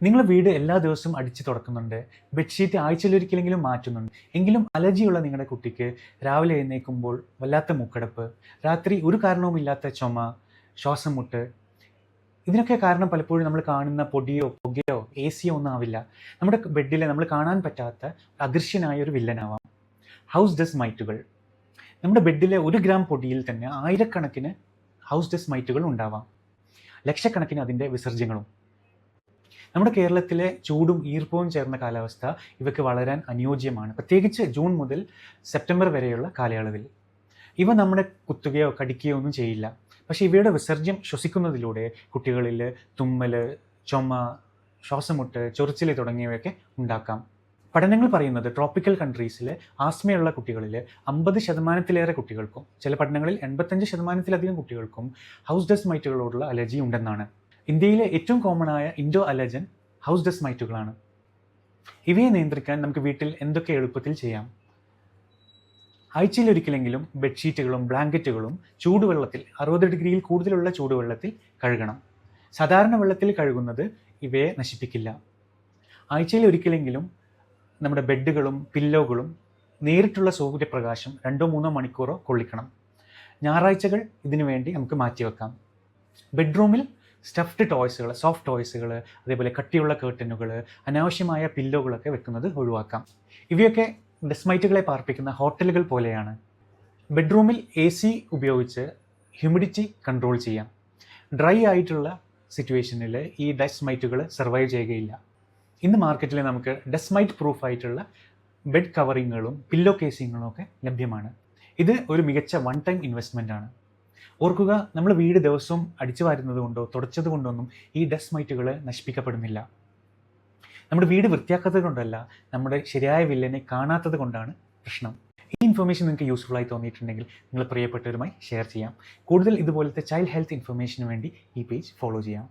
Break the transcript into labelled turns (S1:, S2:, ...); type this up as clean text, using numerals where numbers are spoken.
S1: നിങ്ങളുടെ വീട് എല്ലാ ദിവസവും അടിച്ചു തുടക്കുന്നുണ്ട്, ബെഡ്ഷീറ്റ് ആഴ്ചയിലൊരിക്കലെങ്കിലും മാറ്റുന്നുണ്ട്, എങ്കിലും അലർജിയുള്ള നിങ്ങളുടെ കുട്ടിക്ക് രാവിലെ എഴുന്നേൽക്കുമ്പോൾ വല്ലാത്ത മൂക്കടപ്പ്, രാത്രി ഒരു കാരണവുമില്ലാത്ത ചുമ, ശ്വാസം മുട്ട്. ഇതിനൊക്കെ കാരണം പലപ്പോഴും നമ്മൾ കാണുന്ന പൊടിയോ പുകയോ എ സിയോ ഒന്നും ആവില്ല. നമ്മുടെ ബെഡിൽ നമ്മൾ കാണാൻ പറ്റാത്ത അദൃശ്യനായ ഒരു വില്ലനാവാം. House dust മൈറ്റുകൾ. നമ്മുടെ ബെഡിലെ 1 ഗ്രാം പൊടിയിൽ തന്നെ ആയിരക്കണക്കിന് ഹൗസ് ഡസ്റ്റ് മൈറ്റുകൾ ഉണ്ടാവാം, ലക്ഷക്കണക്കിന് അതിൻ്റെ വിസർജ്യങ്ങളും. നമ്മുടെ കേരളത്തിലെ ചൂടും ഈർപ്പവും ചേർന്ന കാലാവസ്ഥ ഇവയ്ക്ക് വളരാൻ അനുയോജ്യമാണ്, പ്രത്യേകിച്ച് ജൂൺ മുതൽ സെപ്റ്റംബർ വരെയുള്ള കാലയളവിൽ. ഇവ നമ്മളെ കുത്തുകയോ കടിക്കുകയോ ഒന്നും ചെയ്യില്ല. പക്ഷേ ഇവയുടെ വിസർജ്യം ശ്വസിക്കുന്നതിലൂടെ കുട്ടികളിൽ തുമ്മൽ, ചുമ, ശ്വാസമുട്ട്, ചൊറിച്ചിൽ തുടങ്ങിയവയൊക്കെ ഉണ്ടാക്കാം. പഠനങ്ങൾ പറയുന്നത് ട്രോപ്പിക്കൽ കൺട്രീസിൽ ആസ്മയുള്ള കുട്ടികളിൽ 50% കുട്ടികൾക്കും, ചില പഠനങ്ങളിൽ 85% കുട്ടികൾക്കും ഹൗസ് ഡസ്റ്റ് മൈറ്റുകളോടുള്ള അലർജി ഉണ്ടെന്നാണ്. ഇന്ത്യയിലെ ഏറ്റവും കോമൺ ആയ ഇൻഡോ അലർജൻ ഹൗസ് ഡസ്റ്റ് മൈറ്റുകളാണ്. ഇവയെ നിയന്ത്രിക്കാൻ നമുക്ക് വീട്ടിൽ എന്തൊക്കെ എളുപ്പത്തിൽ ചെയ്യാം? ആഴ്ചയിലൊരിക്കലെങ്കിലും ബെഡ്ഷീറ്റുകളും ബ്ലാങ്കറ്റുകളും ചൂടുവെള്ളത്തിൽ 60 ഡിഗ്രിയിൽ കൂടുതലുള്ള ചൂടുവെള്ളത്തിൽ കഴുകണം. സാധാരണ വെള്ളത്തിൽ കഴുകുന്നത് ഇവയെ നശിപ്പിക്കില്ല. ആഴ്ചയിലൊരിക്കലെങ്കിലും നമ്മുടെ ബെഡുകളും പില്ലോകളും നേരിട്ടുള്ള സൂര്യപ്രകാശം 2-3 മണിക്കൂറോ കൊള്ളിക്കണം. ഞായറാഴ്ചകൾ ഇതിനു വേണ്ടി നമുക്ക് മാറ്റിവെക്കാം. ബെഡ്റൂമിൽ സ്റ്റഫ്ഡ് ടോയ്സുകൾ, സോഫ്റ്റ് ടോയ്സുകൾ, അതേപോലെ കട്ടിയുള്ള കേർട്ടനുകൾ, അനാവശ്യമായ പില്ലോകളൊക്കെ വെക്കുന്നത് ഒഴിവാക്കാം. ഇവയൊക്കെ ഡസ്റ്റ് മൈറ്റുകളെ പാർപ്പിക്കുന്ന ഹോട്ടലുകൾ പോലെയാണ്. ബെഡ്റൂമിൽ AC ഉപയോഗിച്ച് ഹ്യൂമിഡിറ്റി കൺട്രോൾ ചെയ്യാം. ഡ്രൈ ആയിട്ടുള്ള സിറ്റുവേഷനിൽ ഈ ഡസ്റ്റ് മൈറ്റുകൾ സർവൈവ് ചെയ്യുകയില്ല. ഇന്ന് മാർക്കറ്റിൽ നമുക്ക് ഡസ്റ്റ് മൈറ്റ് പ്രൂഫ് ആയിട്ടുള്ള ബെഡ് കവറിങ്ങുകളും പില്ലോ കേസിങ്ങുകളും ഒക്കെ ലഭ്യമാണ്. ഇത് ഒരു മികച്ച വൺ ടൈം ഇൻവെസ്റ്റ്മെൻ്റ് ആണ്. ഓർക്കുക, നമ്മൾ വീട് ദിവസവും അടിച്ചു വാരുന്നത് കൊണ്ടോ തുടച്ചത് കൊണ്ടൊന്നും ഈ ഡസ്റ്റ് മൈറ്റുകൾ നശിപ്പിക്കപ്പെടുന്നില്ല. നമ്മുടെ വീട് വൃത്തിയാക്കാത്തത് കൊണ്ടല്ല, നമ്മുടെ ശരിയായ വില്ലനെ കാണാത്തത് കൊണ്ടാണ് പ്രശ്നം. ഈ ഇൻഫർമേഷൻ നിങ്ങൾക്ക് യൂസ്ഫുൾ ആയി തോന്നിയിട്ടുണ്ടെങ്കിൽ നിങ്ങൾ പ്രിയപ്പെട്ടവരുമായി ഷെയർ ചെയ്യാം. കൂടുതൽ ഇതുപോലത്തെ ചൈൽഡ് ഹെൽത്ത് ഇൻഫർമേഷന് വേണ്ടി ഈ പേജ് ഫോളോ ചെയ്യാം.